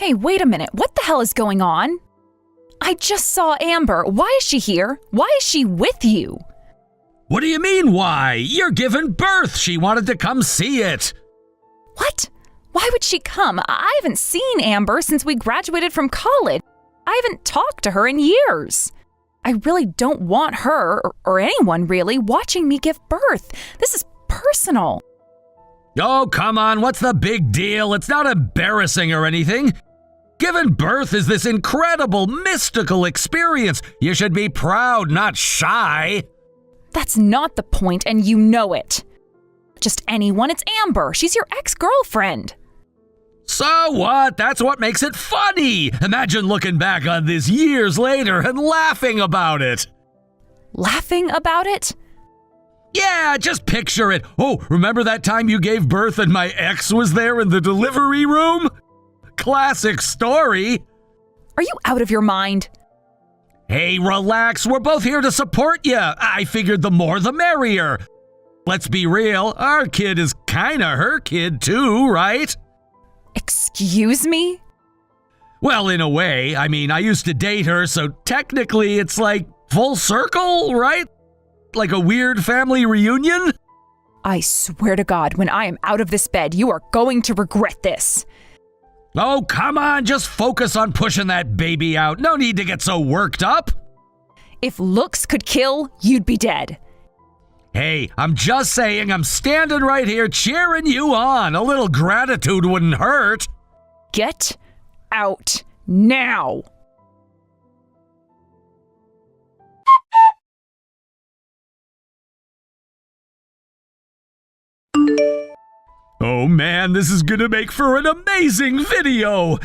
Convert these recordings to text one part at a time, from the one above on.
Hey, wait a minute. What the hell is going on? I just saw Amber. Why is she here? Why is she with you? What do you mean, why? You're giving birth. She wanted to come see it. What? Why would she come? I haven't seen Amber since we graduated from college. I haven't talked to her in years. I really don't want her, or anyone really, watching me give birth. This is personal. Oh, come on. What's the big deal? It's not embarrassing or anything. Giving birth is this incredible, mystical experience. You should be proud, not shy. That's not the point, and you know it. Just anyone, it's Amber. She's your ex-girlfriend. So what? That's what makes it funny. Imagine looking back on this years later and laughing about it. Laughing about it? Yeah, just picture it. Oh, remember that time you gave birth and my ex was there in the delivery room? Classic story. Are you out of your mind? Hey, relax. We're both here to support you. I figured the more the merrier. Let's be real. Our kid is kinda her kid too, right? Excuse me? Well, in a way. I mean, I used to date her, so technically it's like full circle, right? Like a weird family reunion? I swear to God, when I am out of this bed, you are going to regret this. Oh, come on, just focus on pushing that baby out. No need to get so worked up. If looks could kill, you'd be dead. Hey, I'm just saying I'm standing right here cheering you on. A little gratitude wouldn't hurt. Get out now. Oh man, this is gonna make for an amazing video!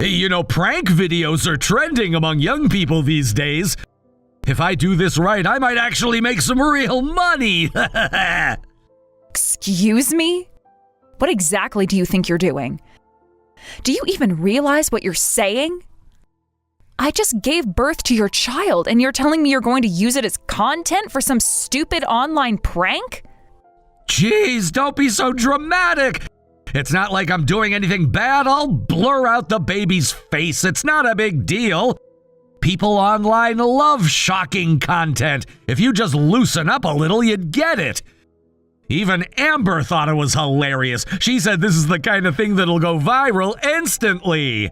You know, prank videos are trending among young people these days. If I do this right, I might actually make some real money! Excuse me? What exactly do you think you're doing? Do you even realize what you're saying? I just gave birth to your child and you're telling me you're going to use it as content for some stupid online prank? Jeez, don't be so dramatic! It's not like I'm doing anything bad. I'll blur out the baby's face. It's not a big deal. People online love shocking content. If you just loosen up a little, you'd get it. Even Amber thought it was hilarious. She said this is the kind of thing that'll go viral instantly.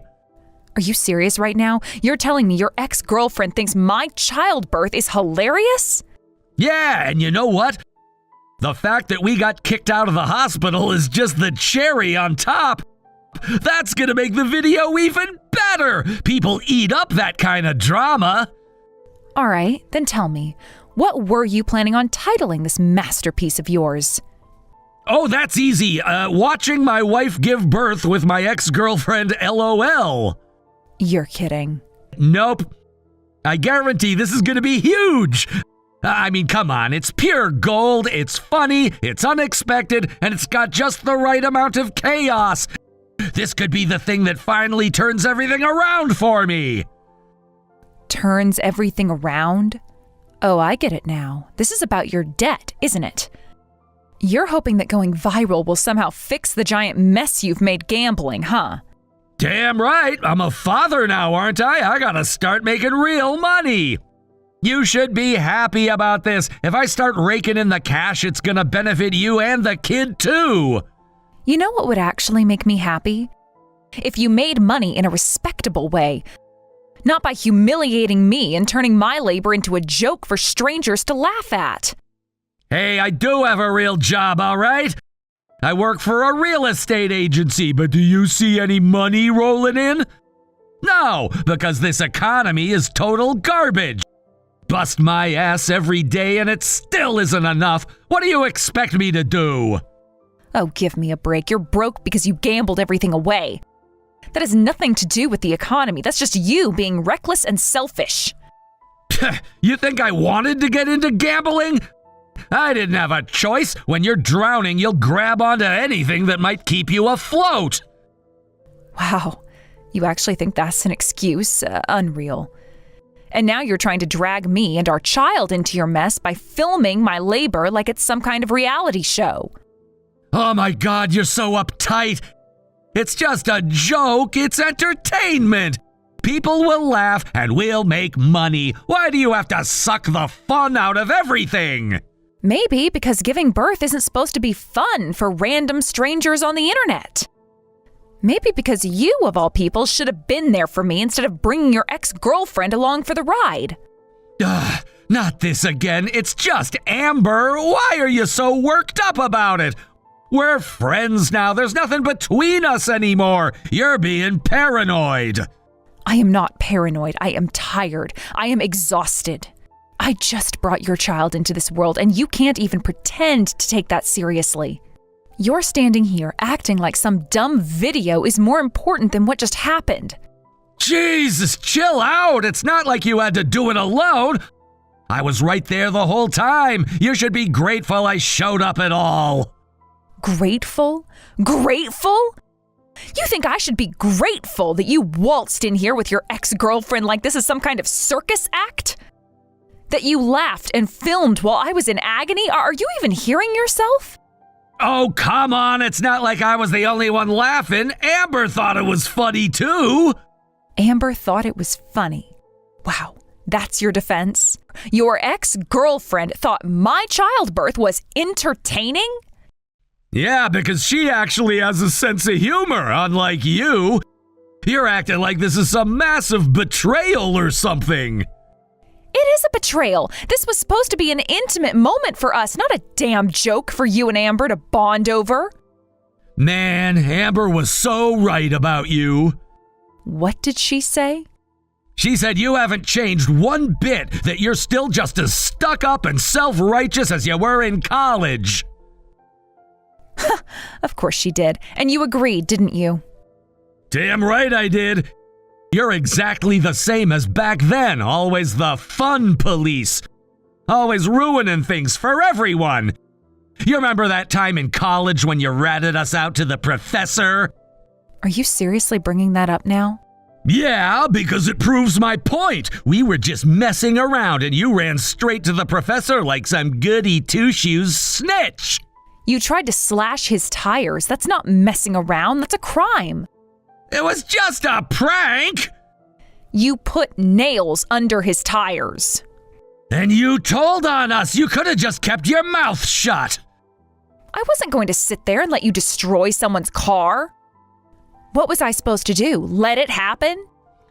Are you serious right now? You're telling me your ex-girlfriend thinks my childbirth is hilarious? Yeah, and you know what? The fact that we got kicked out of the hospital is just the cherry on top. That's gonna make the video even better. People eat up that kind of drama. All right, then tell me, what were you planning on titling this masterpiece of yours? Oh, that's easy. Watching my wife give birth with my ex-girlfriend, LOL. You're kidding. Nope. I guarantee this is gonna be huge. I mean, come on, it's pure gold, it's funny, it's unexpected, and it's got just the right amount of chaos. This could be the thing that finally turns everything around for me. Turns everything around? Oh, I get it now. This is about your debt, isn't it? You're hoping that going viral will somehow fix the giant mess you've made gambling, huh? Damn right, I'm a father now, aren't I? I gotta start making real money. You should be happy about this. If I start raking in the cash, it's gonna benefit you and the kid too. You know what would actually make me happy? If you made money in a respectable way. Not by humiliating me and turning my labor into a joke for strangers to laugh at. Hey, I do have a real job, all right? I work for a real estate agency, but do you see any money rolling in? No, because this economy is total garbage. Bust my ass every day and it still isn't enough. What do you expect me to do? Oh, give me a break. You're broke because you gambled everything away. That has nothing to do with the economy. That's just you being reckless and selfish. You think I wanted to get into gambling? I didn't have a choice. When you're drowning, you'll grab onto anything that might keep you afloat. Wow, you actually think that's an excuse? Unreal. And now you're trying to drag me and our child into your mess by filming my labor like it's some kind of reality show. Oh my God, you're so uptight. It's just a joke. It's entertainment. People will laugh and we'll make money. Why do you have to suck the fun out of everything? Maybe because giving birth isn't supposed to be fun for random strangers on the internet. Maybe because you, of all people, should have been there for me instead of bringing your ex-girlfriend along for the ride. Ugh, not this again. It's just Amber. Why are you so worked up about it? We're friends now. There's nothing between us anymore. You're being paranoid. I am not paranoid. I am tired. I am exhausted. I just brought your child into this world, and you can't even pretend to take that seriously. You're standing here acting like some dumb video is more important than what just happened. Jesus, chill out. It's not like you had to do it alone. I was right there the whole time. You should be grateful I showed up at all. Grateful? Grateful? You think I should be grateful that you waltzed in here with your ex-girlfriend like this is some kind of circus act? That you laughed and filmed while I was in agony? Are you even hearing yourself? Oh, come on. It's not like I was the only one laughing. Amber thought it was funny, too. Amber thought it was funny. Wow, that's your defense? Your ex-girlfriend thought my childbirth was entertaining? Yeah, because she actually has a sense of humor, unlike you. You're acting like this is some massive betrayal or something. It is a betrayal. This was supposed to be an intimate moment for us, not a damn joke for you and Amber to bond over. Man, Amber was so right about you. What did she say? She said you haven't changed one bit, that you're still just as stuck up and self-righteous as you were in college. Of course she did. And you agreed, didn't you? Damn right I did. You're exactly the same as back then, always the fun police. Always ruining things for everyone. You remember that time in college when you ratted us out to the professor? Are you seriously bringing that up now? Yeah, because it proves my point. We were just messing around and you ran straight to the professor like some goody two-shoes snitch. You tried to slash his tires. That's not messing around. That's a crime. It was just a prank. You put nails under his tires. And you told on us. You could have just kept your mouth shut. I wasn't going to sit there and let you destroy someone's car. What was I supposed to do? Let it happen?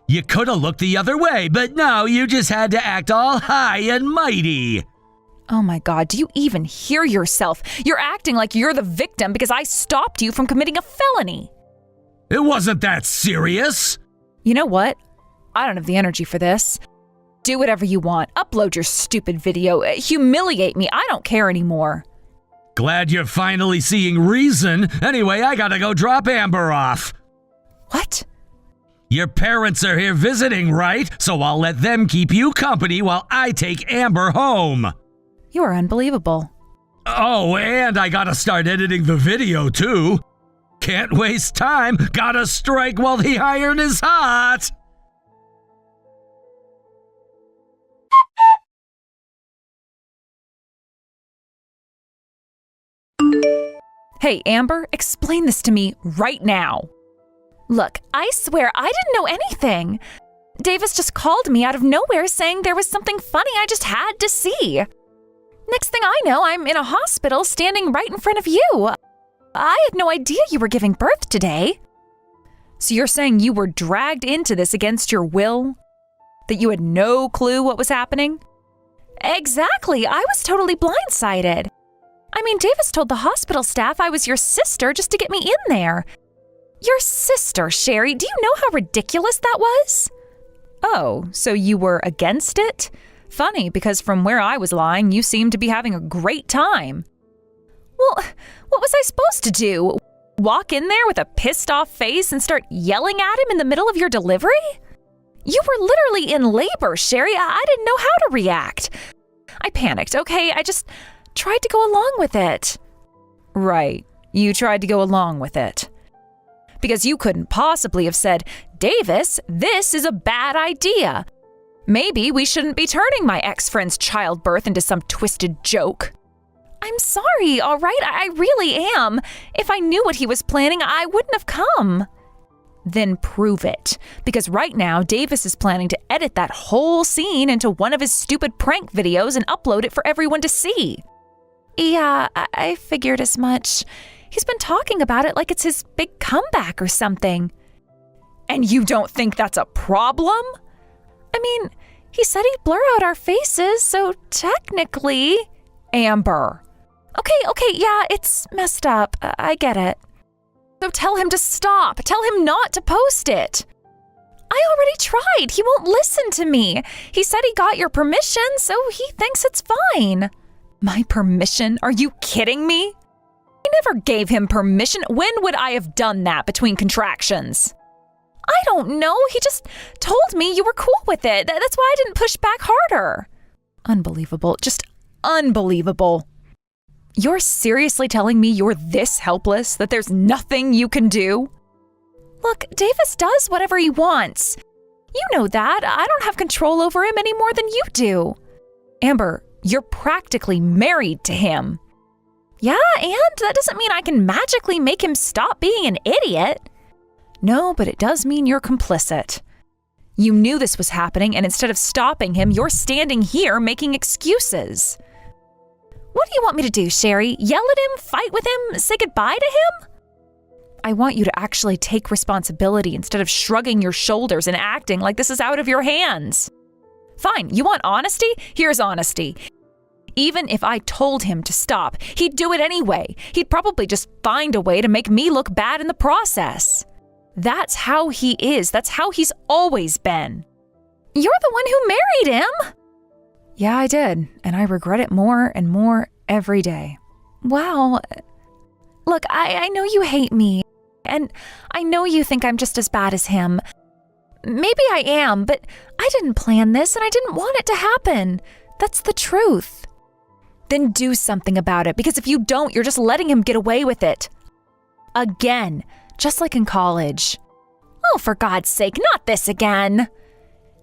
You could have looked the other way, but no, you just had to act all high and mighty. Oh my God, do you even hear yourself? You're acting like you're the victim because I stopped you from committing a felony. It wasn't that serious. You know what? I don't have the energy for this. Do whatever you want. Upload your stupid video. Humiliate me. I don't care anymore. Glad you're finally seeing reason. Anyway, I gotta go drop Amber off. What? Your parents are here visiting, right? So I'll let them keep you company while I take Amber home. You are unbelievable. Oh, and I gotta start editing the video, too. Can't waste time. Gotta strike while the iron is hot. Hey, Amber, explain this to me right now. Look, I swear I didn't know anything. Davis just called me out of nowhere saying there was something funny I just had to see. Next thing I know, I'm in a hospital standing right in front of you. I had no idea you were giving birth today. So you're saying you were dragged into this against your will? That you had no clue what was happening? Exactly, I was totally blindsided. I mean, Davis told the hospital staff I was your sister just to get me in there. Your sister, Sherry, do you know how ridiculous that was? Oh, so you were against it? Funny, because from where I was lying, you seemed to be having a great time. Well, what was I supposed to do? Walk in there with a pissed off face and start yelling at him in the middle of your delivery? You were literally in labor, Sherry. I didn't know how to react. I panicked, okay? I just tried to go along with it. Right, you tried to go along with it. Because you couldn't possibly have said, Davis, this is a bad idea. Maybe we shouldn't be turning my ex-friend's childbirth into some twisted joke. I'm sorry, all right? I really am. If I knew what he was planning, I wouldn't have come. Then prove it. Because right now, Davis is planning to edit that whole scene into one of his stupid prank videos and upload it for everyone to see. Yeah, I figured as much. He's been talking about it like it's his big comeback or something. And you don't think that's a problem? I mean, he said he'd blur out our faces, so technically... Amber. Okay, yeah, it's messed up. I get it. So tell him to stop. Tell him not to post it. I already tried. He won't listen to me. He said he got your permission, so he thinks it's fine. My permission? Are you kidding me? I never gave him permission. When would I have done that between contractions? I don't know. He just told me you were cool with it. That's why I didn't push back harder. Unbelievable. Just unbelievable. You're seriously telling me you're this helpless, that there's nothing you can do? Look, Davis does whatever he wants. You know that. I don't have control over him any more than you do. Amber, you're practically married to him. Yeah, and that doesn't mean I can magically make him stop being an idiot. No, but it does mean you're complicit. You knew this was happening, and instead of stopping him, you're standing here making excuses. What do you want me to do, Sherry? Yell at him? Fight with him? Say goodbye to him? I want you to actually take responsibility instead of shrugging your shoulders and acting like this is out of your hands. Fine, you want honesty? Here's honesty. Even if I told him to stop, he'd do it anyway. He'd probably just find a way to make me look bad in the process. That's how he is. That's how he's always been. You're the one who married him. Yeah, I did, and I regret it more and more every day. Wow. Look, I know you hate me, and I know you think I'm just as bad as him. Maybe I am, but I didn't plan this, and I didn't want it to happen. That's the truth. Then do something about it, because if you don't, you're just letting him get away with it. Again, just like in college. Oh, for God's sake, not this again.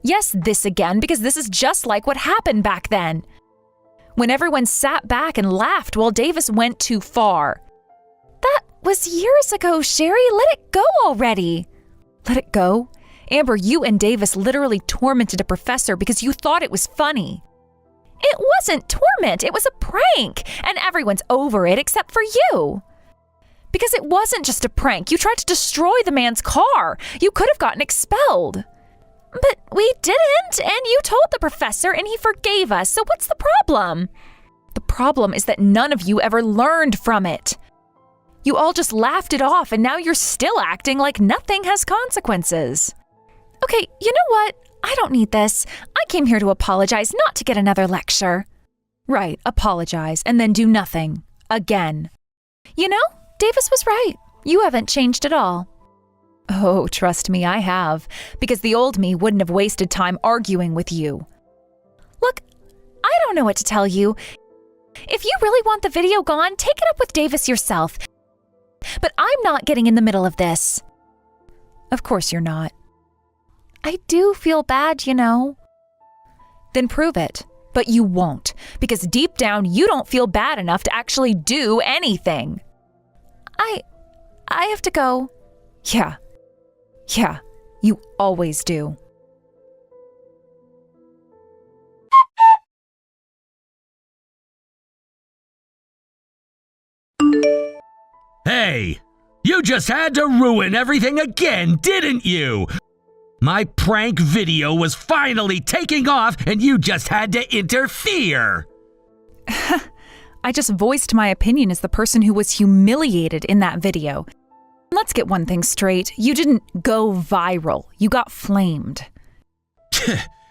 Yes, this again, because this is just like what happened back then. When everyone sat back and laughed while Davis went too far. That was years ago, Sherry. Let it go already. Let it go? Amber, you and Davis literally tormented a professor because you thought it was funny. It wasn't torment, it was a prank, and everyone's over it except for you. Because it wasn't just a prank. You tried to destroy the man's car. You could have gotten expelled. But we didn't, and you told the professor and he forgave us, so what's the problem? The problem is that none of you ever learned from it. You all just laughed it off, and now you're still acting like nothing has consequences. Okay, you know what? I don't need this. I came here to apologize, not to get another lecture. Right, apologize, and then do nothing. Again. You know, Davis was right. You haven't changed at all. Oh, trust me, I have. Because the old me wouldn't have wasted time arguing with you. Look, I don't know what to tell you. If you really want the video gone, take it up with Davis yourself. But I'm not getting in the middle of this. Of course you're not. I do feel bad, you know. Then prove it. But you won't. Because deep down, you don't feel bad enough to actually do anything. I have to go. Yeah, you always do. Hey, you just had to ruin everything again, didn't you? My prank video was finally taking off and you just had to interfere. I just voiced my opinion as the person who was humiliated in that video. Let's get one thing straight. You didn't go viral. You got flamed.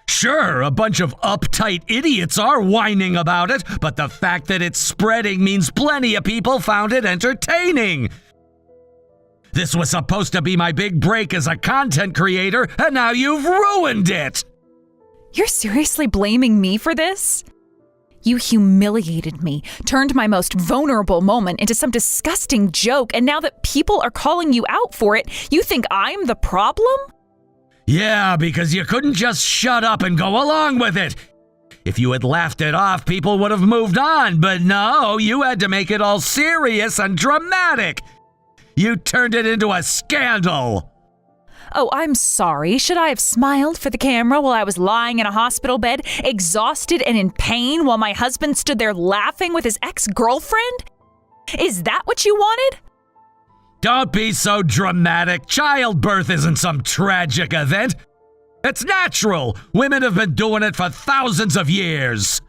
Sure, a bunch of uptight idiots are whining about it, but the fact that it's spreading means plenty of people found it entertaining. This was supposed to be my big break as a content creator, and now you've ruined it! You're seriously blaming me for this? You humiliated me, turned my most vulnerable moment into some disgusting joke, and now that people are calling you out for it, you think I'm the problem? Yeah, because you couldn't just shut up and go along with it. If you had laughed it off, people would have moved on, but no, you had to make it all serious and dramatic. You turned it into a scandal. Oh, I'm sorry. Should I have smiled for the camera while I was lying in a hospital bed, exhausted and in pain, while my husband stood there laughing with his ex-girlfriend? Is that what you wanted? Don't be so dramatic. Childbirth isn't some tragic event. It's natural. Women have been doing it for thousands of years.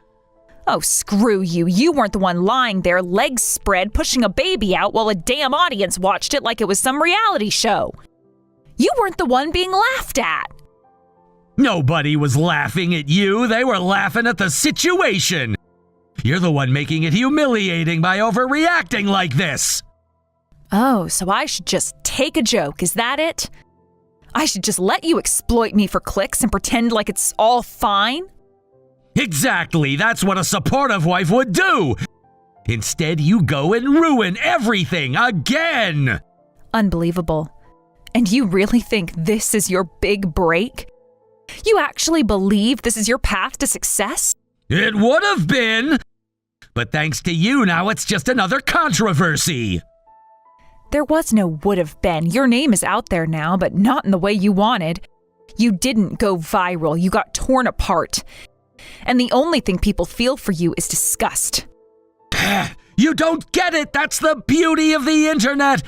Oh, screw you. You weren't the one lying there, legs spread, pushing a baby out while a damn audience watched it like it was some reality show. You weren't the one being laughed at. Nobody was laughing at you. They were laughing at the situation. You're the one making it humiliating by overreacting like this. Oh, so I should just take a joke, is that it? I should just let you exploit me for clicks and pretend like it's all fine? Exactly, that's what a supportive wife would do. Instead, you go and ruin everything again. Unbelievable. And you really think this is your big break? You actually believe this is your path to success? It would have been. But thanks to you, now it's just another controversy. There was no would have been. Your name is out there now, but not in the way you wanted. You didn't go viral. You got torn apart. And the only thing people feel for you is disgust. You don't get it. That's the beauty of the internet.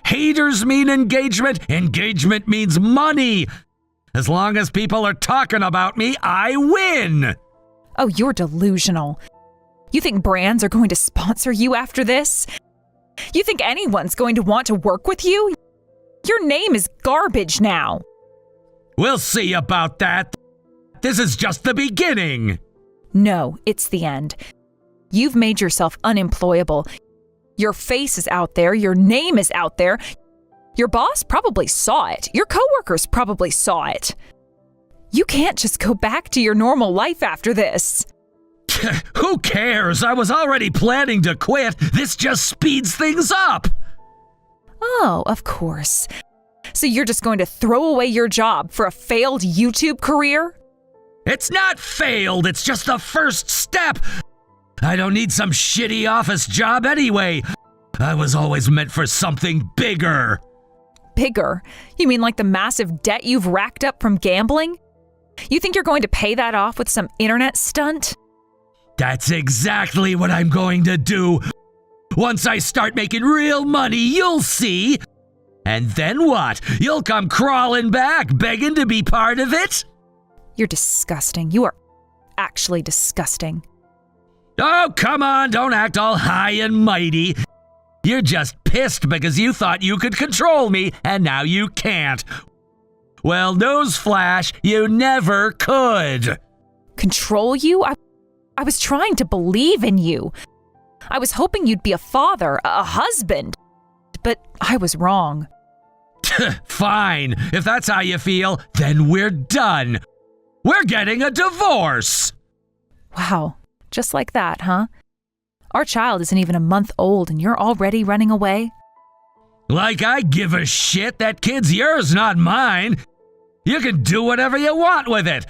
Haters mean engagement. Engagement means money. As long as people are talking about me, I win. Oh, you're delusional. You think brands are going to sponsor you after this? You think anyone's going to want to work with you? Your name is garbage now. We'll see about that. This is just the beginning. No, it's the end. You've made yourself unemployable. Your face is out there. Your name is out there. Your boss probably saw it. Your coworkers probably saw it. You can't just go back to your normal life after this. Who cares? I was already planning to quit. This just speeds things up. Oh, of course. So you're just going to throw away your job for a failed YouTube career? It's not failed. It's just the first step. I don't need some shitty office job anyway. I was always meant for something bigger. Bigger? You mean like the massive debt you've racked up from gambling? You think you're going to pay that off with some internet stunt? That's exactly what I'm going to do. Once I start making real money, you'll see. And then what? You'll come crawling back, begging to be part of it? You're disgusting. You are actually disgusting. Oh, come on, don't act all high and mighty. You're just pissed because you thought you could control me, and now you can't. Well, newsflash, you never could. Control you? I was trying to believe in you. I was hoping you'd be a father, a husband. But I was wrong. Fine. If that's how you feel, then we're done. We're getting a divorce. Wow. Just like that, huh? Our child isn't even a month old and you're already running away? Like I give a shit. That kid's yours, not mine. You can do whatever you want with it.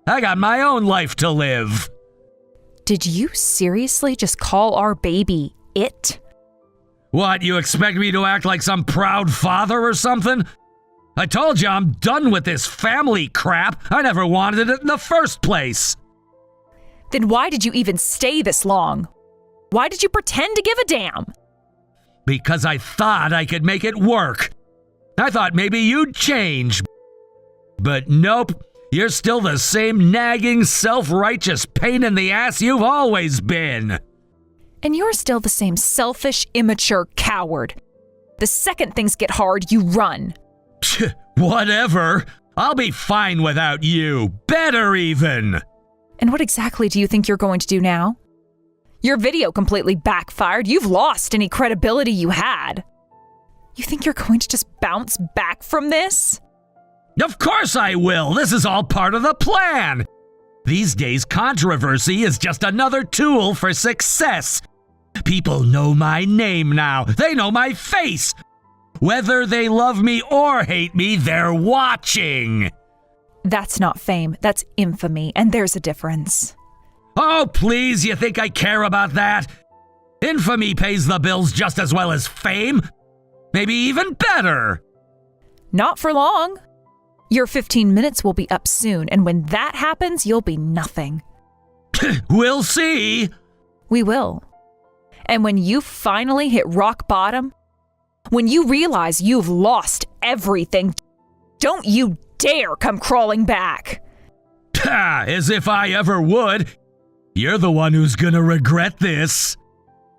I got my own life to live. Did you seriously just call our baby it? What, you expect me to act like some proud father or something? I told you I'm done with this family crap. I never wanted it in the first place. Then why did you even stay this long? Why did you pretend to give a damn? Because I thought I could make it work. I thought maybe you'd change. But nope, you're still the same nagging, self-righteous pain in the ass you've always been. And you're still the same selfish, immature coward. The second things get hard, you run. Whatever. I'll be fine without you. Better even. And what exactly do you think you're going to do now? Your video completely backfired. You've lost any credibility you had. You think you're going to just bounce back from this? Of course I will. This is all part of the plan. These days, controversy is just another tool for success. People know my name now. They know my face. Whether they love me or hate me, they're watching. That's not fame, that's infamy, and there's a difference. Oh, please, you think I care about that? Infamy pays the bills just as well as fame. Maybe even better. Not for long. Your 15 minutes will be up soon, and when that happens, you'll be nothing. We'll see. We will. And when you finally hit rock bottom, when you realize you've lost everything, don't you dare come crawling back. As if I ever would. You're the one who's gonna regret this.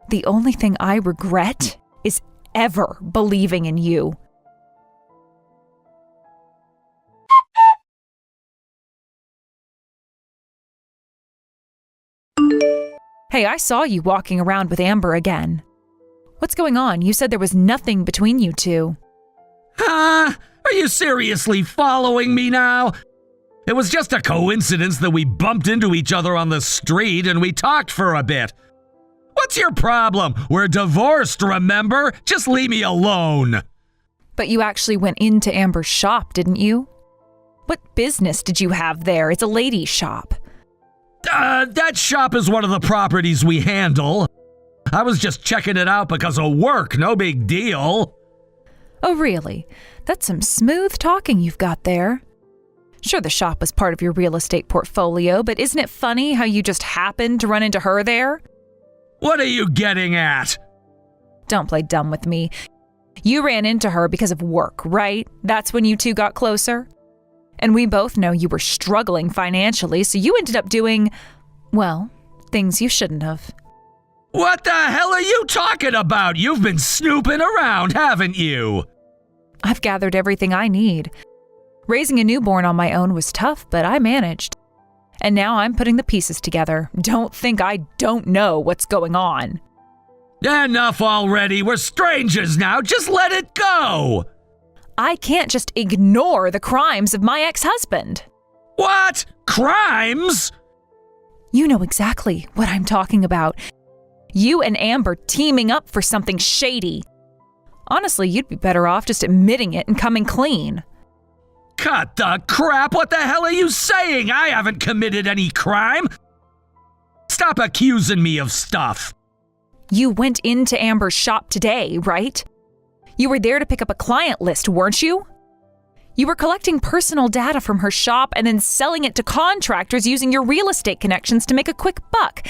The only thing I regret is ever believing in you. Hey, I saw you walking around with Amber again. What's going on? You said there was nothing between you two. Are you seriously following me now? It was just a coincidence that we bumped into each other on the street and we talked for a bit. What's your problem? We're divorced, remember? Just leave me alone. But you actually went into Amber's shop, didn't you? What business did you have there? It's a ladies' shop. That shop is one of the properties we handle. I was just checking it out because of work, no big deal. Oh, really? That's some smooth talking you've got there. Sure, the shop was part of your real estate portfolio, but isn't it funny how you just happened to run into her there? What are you getting at? Don't play dumb with me. You ran into her because of work, right? That's when you two got closer? And we both know you were struggling financially, so you ended up doing, well, things you shouldn't have. What the hell are you talking about? You've been snooping around, haven't you? I've gathered everything I need. Raising a newborn on my own was tough, but I managed. And now I'm putting the pieces together. Don't think I don't know what's going on. Enough already. We're strangers now. Just let it go. I can't just ignore the crimes of my ex-husband. What? Crimes? You know exactly what I'm talking about. You and Amber teaming up for something shady. Honestly, you'd be better off just admitting it and coming clean. Cut the crap! What the hell are you saying? I haven't committed any crime! Stop accusing me of stuff! You went into Amber's shop today, right? You were there to pick up a client list, weren't you? You were collecting personal data from her shop and then selling it to contractors using your real estate connections to make a quick buck.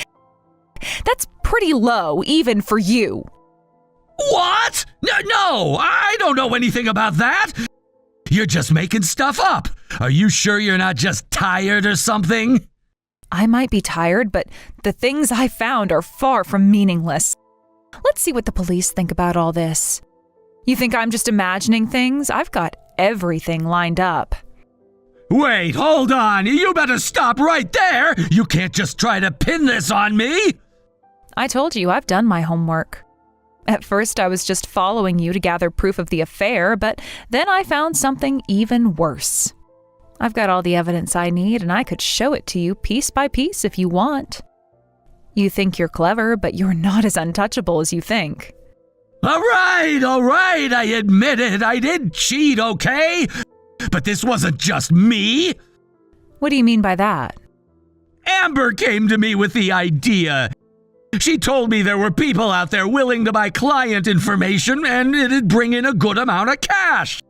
That's pretty low, even for you. What? No, I don't know anything about that! You're just making stuff up. Are you sure you're not just tired or something? I might be tired, but the things I found are far from meaningless. Let's see what the police think about all this. You think I'm just imagining things? I've got everything lined up. Wait, hold on. You better stop right there. You can't just try to pin this on me. I told you I've done my homework. At first, I was just following you to gather proof of the affair, but then I found something even worse. I've got all the evidence I need, and I could show it to you piece by piece if you want. You think you're clever, but you're not as untouchable as you think. All right, I admit it. I did cheat, okay? But this wasn't just me. What do you mean by that? Amber came to me with the idea. She told me there were people out there willing to buy client information and it'd bring in a good amount of cash.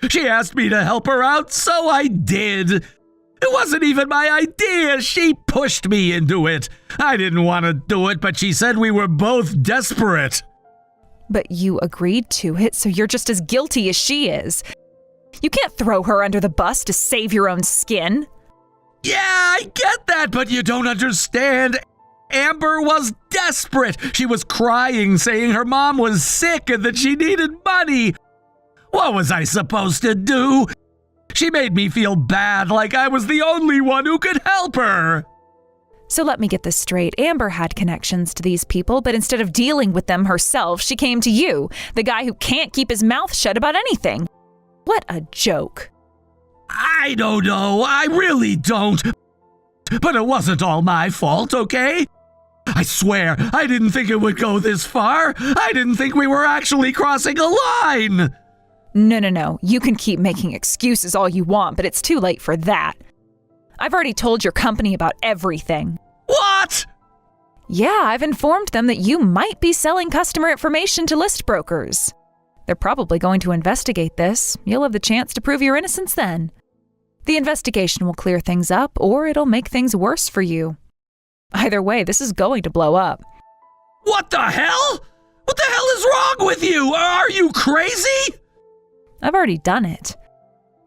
She asked me to help her out, so I did. It wasn't even my idea. She pushed me into it. I didn't want to do it, but she said we were both desperate. But you agreed to it, so you're just as guilty as she is. You can't throw her under the bus to save your own skin. Yeah, I get that, but you don't understand. Amber was desperate. She was crying, saying her mom was sick and that she needed money. What was I supposed to do? She made me feel bad, like I was the only one who could help her. So let me get this straight. Amber had connections to these people, but instead of dealing with them herself, she came to you, the guy who can't keep his mouth shut about anything. What a joke. I don't know. I really don't. But it wasn't all my fault, okay? I swear, I didn't think it would go this far. I didn't think we were actually crossing a line. No. You can keep making excuses all you want, but it's too late for that. I've already told your company about everything. What? Yeah, I've informed them that you might be selling customer information to list brokers. They're probably going to investigate this. You'll have the chance to prove your innocence then. The investigation will clear things up, or it'll make things worse for you. Either way, this is going to blow up. What the hell? What the hell is wrong with you? Are you crazy? I've already done it.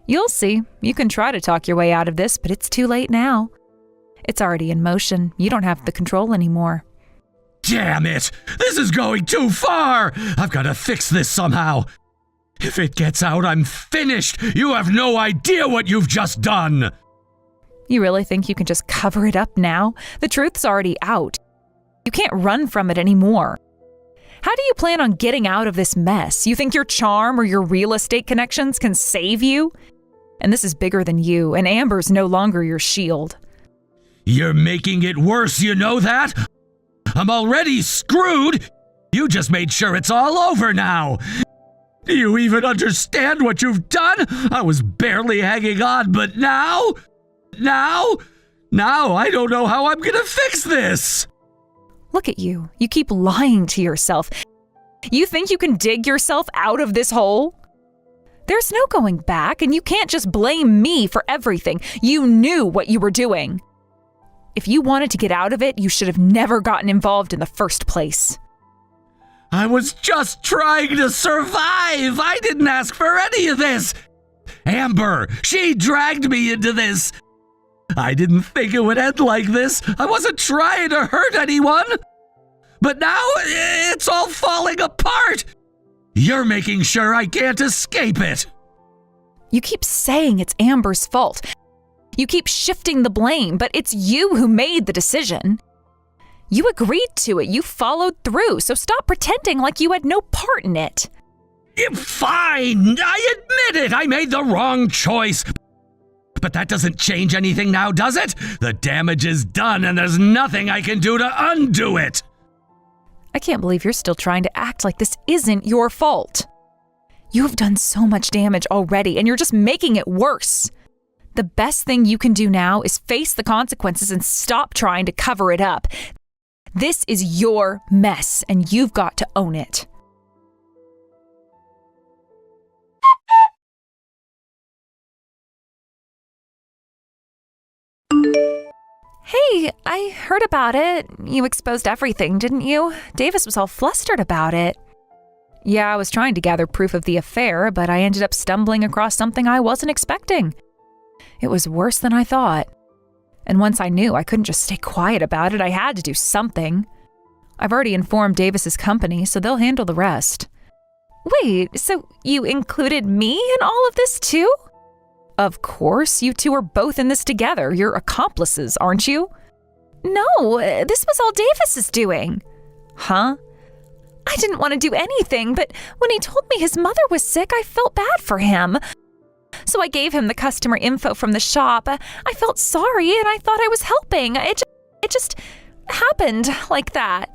You'll see. You can try to talk your way out of this, but it's too late now. It's already in motion. You don't have the control anymore. Damn it! This is going too far! I've got to fix this somehow. If it gets out, I'm finished! You have no idea what you've just done! You really think you can just cover it up now? The truth's already out. You can't run from it anymore. How do you plan on getting out of this mess? You think your charm or your real estate connections can save you? And this is bigger than you, and Amber's no longer your shield. You're making it worse, you know that? I'm already screwed! You just made sure it's all over now! Do you even understand what you've done? I was barely hanging on, but now I don't know how I'm gonna fix this! Look at you. You keep lying to yourself. You think you can dig yourself out of this hole? There's no going back, and you can't just blame me for everything. You knew what you were doing. If you wanted to get out of it, you should have never gotten involved in the first place. I was just trying to survive! I didn't ask for any of this! Amber, she dragged me into this! I didn't think it would end like this. I wasn't trying to hurt anyone. But now it's all falling apart. You're making sure I can't escape it. You keep saying it's Amber's fault. You keep shifting the blame, but it's you who made the decision. You agreed to it. You followed through, so stop pretending like you had no part in it. Fine. I admit it. I made the wrong choice. But that doesn't change anything now, does it? The damage is done, and there's nothing I can do to undo it. I can't believe you're still trying to act like this isn't your fault. You have done so much damage already, and you're just making it worse. The best thing you can do now is face the consequences and stop trying to cover it up. This is your mess, and you've got to own it. Hey, I heard about it. You exposed everything, didn't you? Davis was all flustered about it. Yeah, I was trying to gather proof of the affair, but I ended up stumbling across something I wasn't expecting. It was worse than I thought. And once I knew I couldn't just stay quiet about it, I had to do something. I've already informed Davis's company, so they'll handle the rest. Wait, so you included me in all of this too? Of course, you two are both in this together. You're accomplices, aren't you? No, this was all Davis's doing. Huh? I didn't want to do anything, but when he told me his mother was sick, I felt bad for him. So I gave him the customer info from the shop. I felt sorry and I thought I was helping. It just happened like that.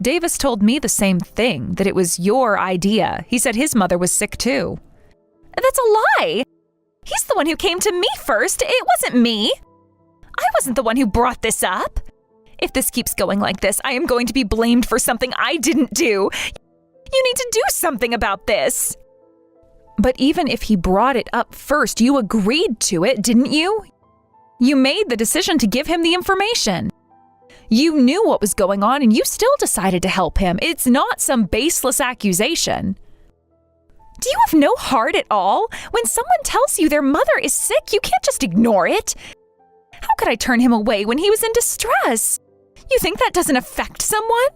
Davis told me the same thing, that it was your idea. He said his mother was sick too. That's a lie. He's the one who came to me first. It wasn't me. I wasn't the one who brought this up. If this keeps going like this, I am going to be blamed for something I didn't do. You need to do something about this. But even if he brought it up first, you agreed to it, didn't you? You made the decision to give him the information. You knew what was going on and you still decided to help him. It's not some baseless accusation. Do you have no heart at all? When someone tells you their mother is sick, you can't just ignore it. How could I turn him away when he was in distress? You think that doesn't affect someone?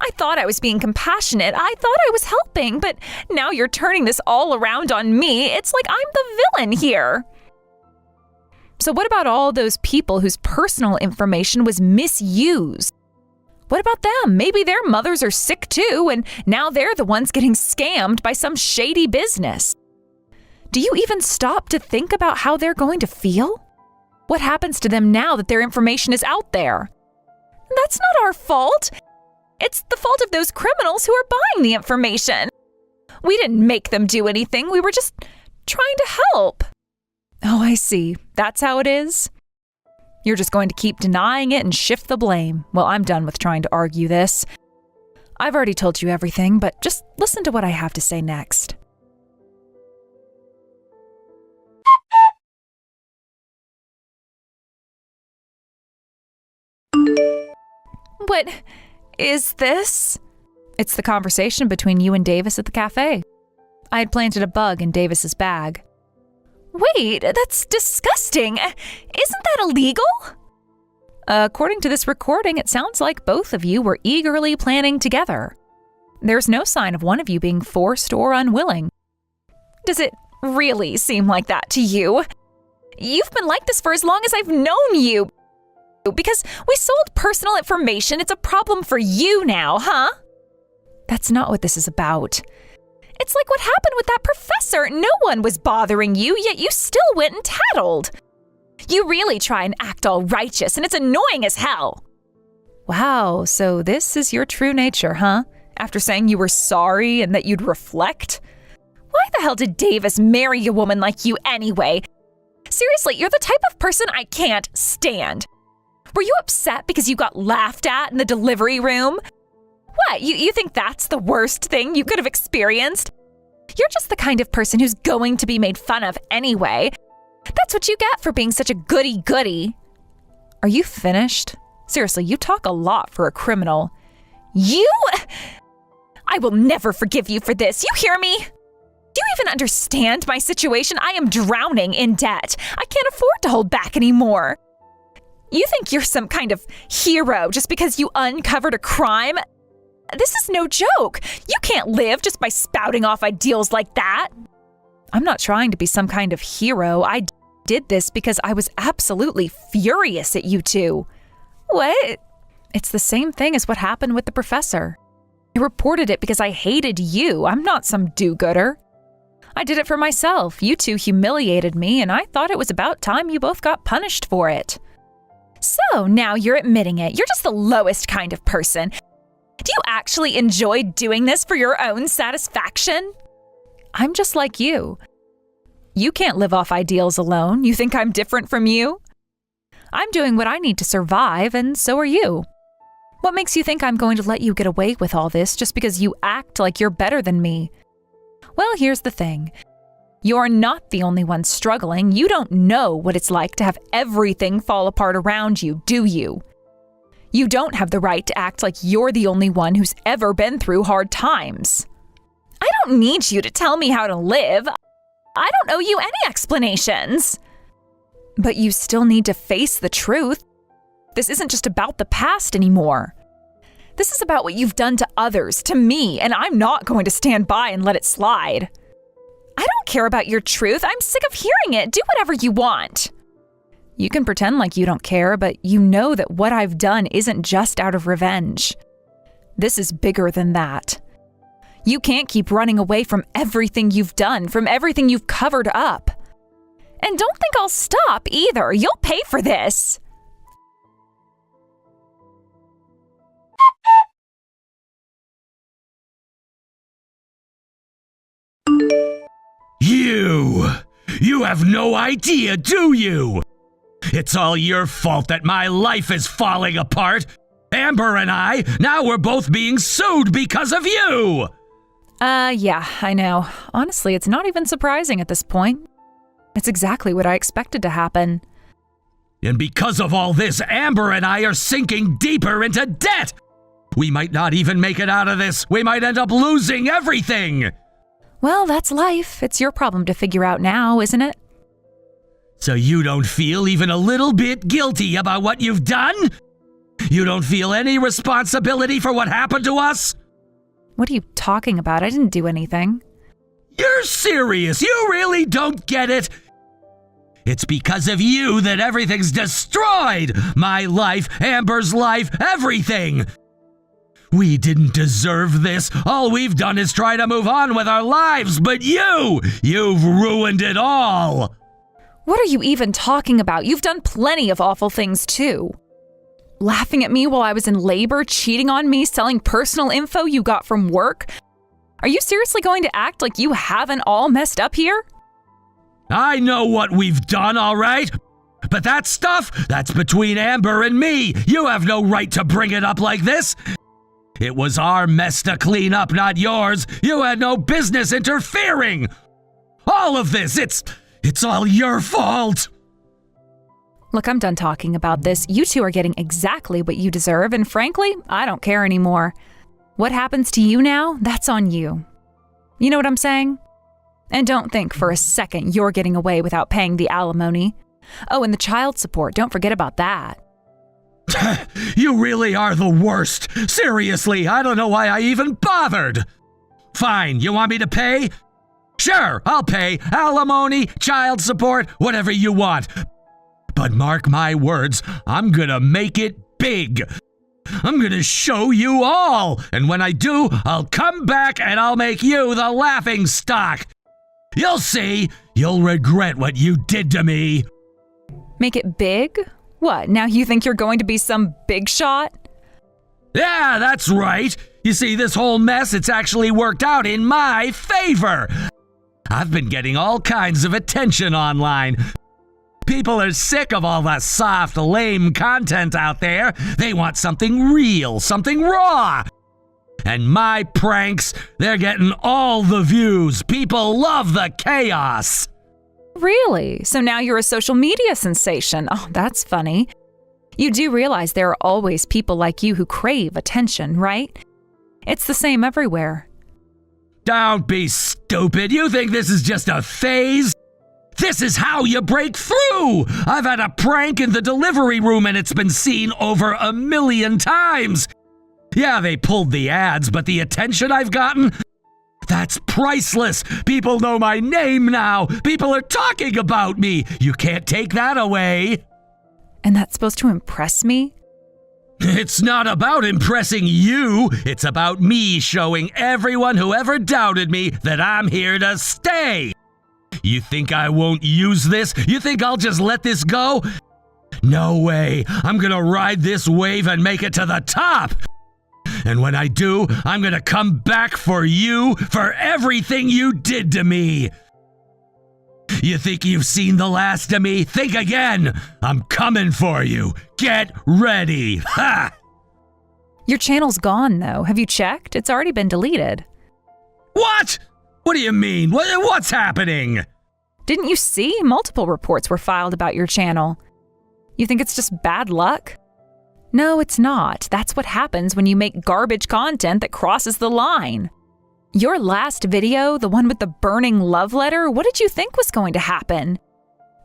I thought I was being compassionate. I thought I was helping, but now you're turning this all around on me. It's like I'm the villain here. So what about all those people whose personal information was misused? What about them? Maybe their mothers are sick too, and now they're the ones getting scammed by some shady business. Do you even stop to think about how they're going to feel? What happens to them now that their information is out there? That's not our fault. It's the fault of those criminals who are buying the information. We didn't make them do anything. We were just trying to help. Oh, I see. That's how it is? You're just going to keep denying it and shift the blame. Well, I'm done with trying to argue this. I've already told you everything, but just listen to what I have to say next. What is this? It's the conversation between you and Davis at the cafe. I had planted a bug in Davis's bag. Wait, that's disgusting. Isn't that illegal? According to this recording, it sounds like both of you were eagerly planning together. There's no sign of one of you being forced or unwilling. Does it really seem like that to you? You've been like this for as long as I've known you. Because we sold personal information, it's a problem for you now, huh? That's not what this is about. It's like what happened with that professor. No one was bothering you, yet you still went and tattled. You really try and act all righteous, and it's annoying as hell. Wow, so this is your true nature, huh? After saying you were sorry and that you'd reflect? Why the hell did Davis marry a woman like you anyway? Seriously, you're the type of person I can't stand. Were you upset because you got laughed at in the delivery room? What, you think that's the worst thing you could have experienced? You're just the kind of person who's going to be made fun of anyway. That's what you get for being such a goody-goody. Are you finished? Seriously, you talk a lot for a criminal. I will never forgive you for this. You hear me? Do you even understand my situation? I am drowning in debt. I can't afford to hold back anymore. You think you're some kind of hero just because you uncovered a crime? This is no joke. You can't live just by spouting off ideals like that. I'm not trying to be some kind of hero. I did this because I was absolutely furious at you two. What? It's the same thing as what happened with the professor. I reported it because I hated you. I'm not some do-gooder. I did it for myself. You two humiliated me, and I thought it was about time you both got punished for it. So now you're admitting it. You're just the lowest kind of person. Do you actually enjoy doing this for your own satisfaction? I'm just like you. You can't live off ideals alone. You think I'm different from you? I'm doing what I need to survive, and so are you. What makes you think I'm going to let you get away with all this just because you act like you're better than me? Well, here's the thing. You're not the only one struggling. You don't know what it's like to have everything fall apart around you, do you? You don't have the right to act like you're the only one who's ever been through hard times. I don't need you to tell me how to live. I don't owe you any explanations. But you still need to face the truth. This isn't just about the past anymore. This is about what you've done to others, to me, and I'm not going to stand by and let it slide. I don't care about your truth. I'm sick of hearing it. Do whatever you want. You can pretend like you don't care, but you know that what I've done isn't just out of revenge. This is bigger than that. You can't keep running away from everything you've done, from everything you've covered up. And don't think I'll stop either. You'll pay for this. You have no idea, do you? It's all your fault that my life is falling apart. Amber and I, now we're both being sued because of you. Yeah, I know. Honestly, it's not even surprising at this point. It's exactly what I expected to happen. And because of all this, Amber and I are sinking deeper into debt. We might not even make it out of this. We might end up losing everything. Well, that's life. It's your problem to figure out now, isn't it? So you don't feel even a little bit guilty about what you've done? You don't feel any responsibility for what happened to us? What are you talking about? I didn't do anything. You're serious? You really don't get it? It's because of you that everything's destroyed. My life, Amber's life, everything. We didn't deserve this. All we've done is try to move on with our lives, but you've ruined it all. What are you even talking about? You've done plenty of awful things too. Laughing at me while I was in labor, cheating on me, selling personal info you got from work. Are you seriously going to act like you haven't all messed up here? I know what we've done, all right? But that stuff, that's between Amber and me. You have no right to bring it up like this. It was our mess to clean up, not yours. You had no business interfering. All of this, it's all your fault. Look, I'm done talking about this. You two are getting exactly what you deserve, and frankly, I don't care anymore. What happens to you now, that's on you. You know what I'm saying? And don't think for a second you're getting away without paying the alimony. Oh, and the child support, don't forget about that. You really are the worst. Seriously, I don't know why I even bothered. Fine, you want me to pay? Sure, I'll pay. Alimony, child support, whatever you want. But mark my words, I'm gonna make it big. I'm gonna show you all. And when I do, I'll come back and I'll make you the laughing stock. You'll see. You'll regret what you did to me. Make it big? What, now you think you're going to be some big shot? Yeah, that's right. You see, this whole mess, it's actually worked out in my favor. I've been getting all kinds of attention online. People are sick of all the soft, lame content out there. They want something real, something raw. And my pranks, they're getting all the views. People love the chaos. Really? So now you're a social media sensation. Oh, that's funny. You do realize there are always people like you who crave attention, right? It's the same everywhere. Don't be stupid. You think this is just a phase? This is how you break through. I've had a prank in the delivery room and it's been seen over 1 million times. Yeah, they pulled the ads, but the attention I've gotten, that's priceless. People know my name now. People are talking about me. You can't take that away. And that's supposed to impress me? It's not about impressing you. It's about me showing everyone who ever doubted me that I'm here to stay. You think I won't use this? You think I'll just let this go? No way. I'm gonna ride this wave and make it to the top. And when I do, I'm gonna come back for you, for everything you did to me. You think you've seen the last of me? Think again. I'm coming for you. Get ready. Ha! Your channel's gone, though. Have you checked? It's already been deleted. What? What do you mean? What's happening? Didn't you see? Multiple reports were filed about your channel. You think it's just bad luck? No, it's not. That's what happens when you make garbage content that crosses the line. Your last video, the one with the burning love letter, what did you think was going to happen?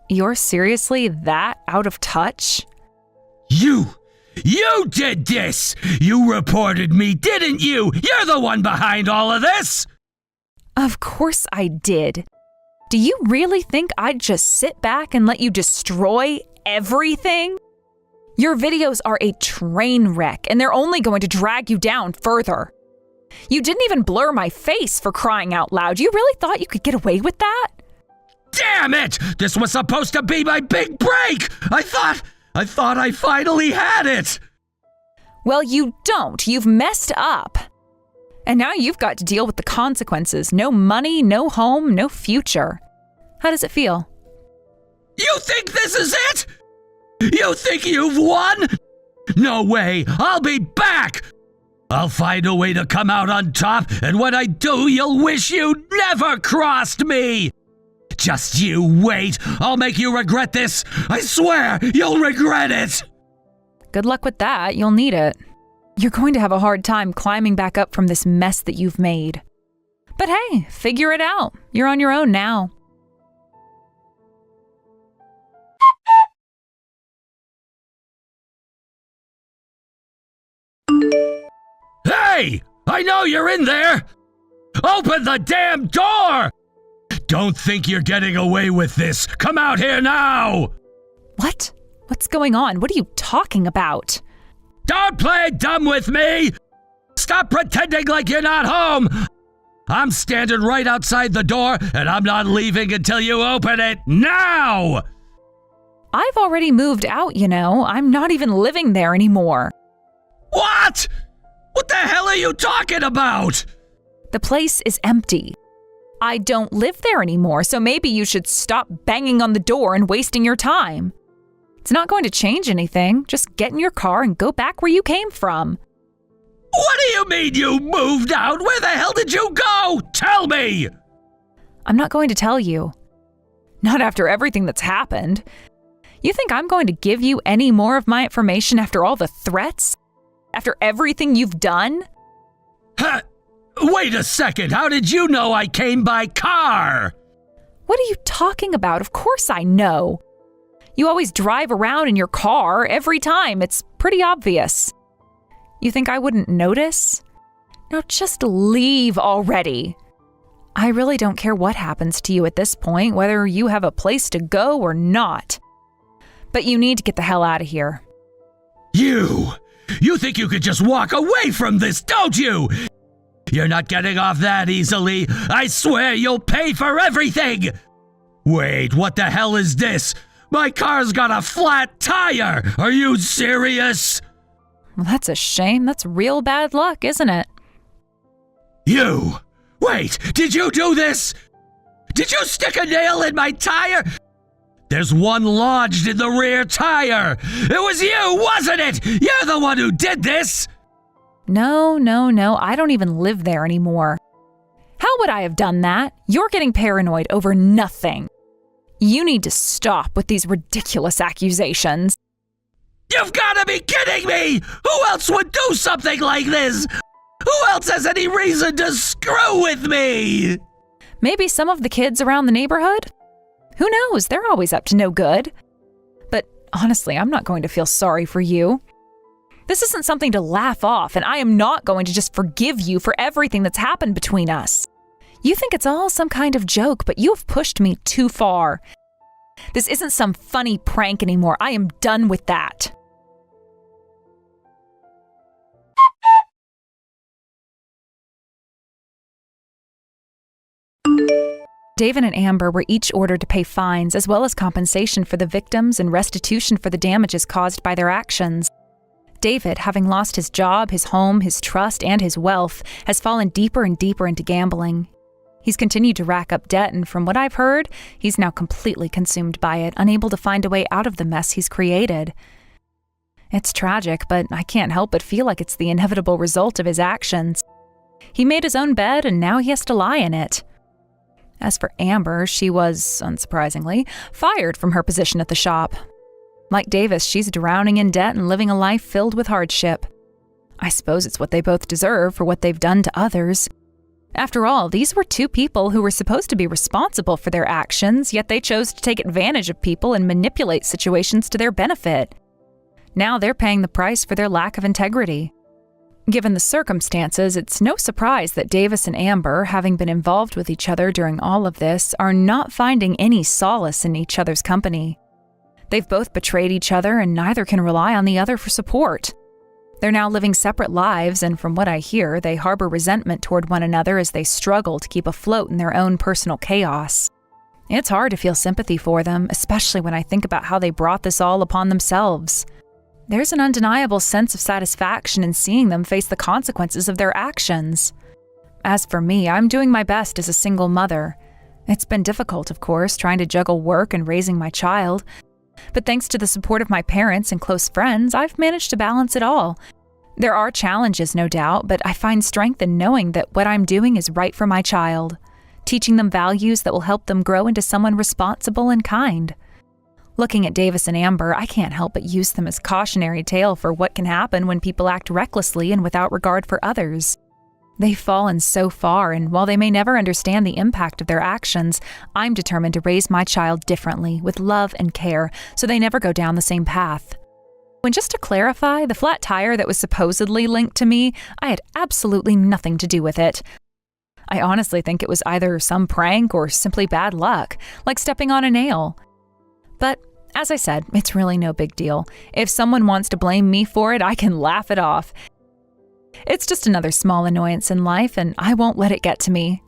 You're seriously that out of touch? You did this! You reported me, didn't you? You're the one behind all of this! Of course I did. Do you really think I'd just sit back and let you destroy everything? Your videos are a train wreck, and they're only going to drag you down further. You didn't even blur my face, for crying out loud. You really thought you could get away with that? Damn it! This was supposed to be my big break! I thought I finally had it! Well, you don't. You've messed up. And now you've got to deal with the consequences. No money, no home, no future. How does it feel? You think this is it? You think you've won? No way! I'll be back! I'll find a way to come out on top, and when I do, you'll wish you never crossed me! Just you wait! I'll make you regret this! I swear, you'll regret it! Good luck with that. You'll need it. You're going to have a hard time climbing back up from this mess that you've made. But hey, figure it out. You're on your own now. Hey! I know you're in there! Open the damn door! Don't think you're getting away with this. Come out here now! What? What's going on? What are you talking about? Don't play dumb with me! Stop pretending like you're not home! I'm standing right outside the door, and I'm not leaving until you open it now! I've already moved out, you know. I'm not even living there anymore. What? What the hell are you talking about? The place is empty. I don't live there anymore, so maybe you should stop banging on the door and wasting your time. It's not going to change anything. Just get in your car and go back where you came from. What do you mean you moved out? Where the hell did you go? Tell me! I'm not going to tell you. Not after everything that's happened. You think I'm going to give you any more of my information after all the threats? After everything you've done? Huh? Wait a second, how did you know I came by car? What are you talking about? Of course I know. You always drive around in your car every time. It's pretty obvious. You think I wouldn't notice? Now just leave already. I really don't care what happens to you at this point, whether you have a place to go or not. But you need to get the hell out of here. You think you could just walk away from this, don't you? You're not getting off that easily. I swear you'll pay for everything. Wait, what the hell is this? My car's got a flat tire. Are you serious? Well, that's a shame. That's real bad luck, isn't it? You! Wait, did you do this? Did you stick a nail in my tire? There's one lodged in the rear tire. It was you, wasn't it? You're the one who did this. No. I don't even live there anymore. How would I have done that? You're getting paranoid over nothing. You need to stop with these ridiculous accusations. You've got to be kidding me! Who else would do something like this? Who else has any reason to screw with me? Maybe some of the kids around the neighborhood? Who knows? They're always up to no good. But honestly, I'm not going to feel sorry for you. This isn't something to laugh off, and I am not going to just forgive you for everything that's happened between us. You think it's all some kind of joke, but you have pushed me too far. This isn't some funny prank anymore. I am done with that. David and Amber were each ordered to pay fines as well as compensation for the victims and restitution for the damages caused by their actions. David, having lost his job, his home, his trust, and his wealth, has fallen deeper and deeper into gambling. He's continued to rack up debt, and from what I've heard, he's now completely consumed by it, unable to find a way out of the mess he's created. It's tragic, but I can't help but feel like it's the inevitable result of his actions. He made his own bed, and now he has to lie in it. As for Amber, she was, unsurprisingly, fired from her position at the shop. Like Davis, she's drowning in debt and living a life filled with hardship. I suppose it's what they both deserve for what they've done to others. After all, these were two people who were supposed to be responsible for their actions, yet they chose to take advantage of people and manipulate situations to their benefit. Now they're paying the price for their lack of integrity. Given the circumstances, it's no surprise that Davis and Amber, having been involved with each other during all of this, are not finding any solace in each other's company. They've both betrayed each other, and neither can rely on the other for support. They're now living separate lives, and from what I hear, they harbor resentment toward one another as they struggle to keep afloat in their own personal chaos. It's hard to feel sympathy for them, especially when I think about how they brought this all upon themselves. There's an undeniable sense of satisfaction in seeing them face the consequences of their actions. As for me, I'm doing my best as a single mother. It's been difficult, of course, trying to juggle work and raising my child. But thanks to the support of my parents and close friends, I've managed to balance it all. There are challenges, no doubt, but I find strength in knowing that what I'm doing is right for my child, teaching them values that will help them grow into someone responsible and kind. Looking at Davis and Amber, I can't help but use them as cautionary tale for what can happen when people act recklessly and without regard for others. They've fallen so far, and while they may never understand the impact of their actions, I'm determined to raise my child differently, with love and care, so they never go down the same path. When, just to clarify, the flat tire that was supposedly linked to me, I had absolutely nothing to do with it. I honestly think it was either some prank or simply bad luck, like stepping on a nail. But, as I said, it's really no big deal. If someone wants to blame me for it, I can laugh it off. It's just another small annoyance in life, and I won't let it get to me.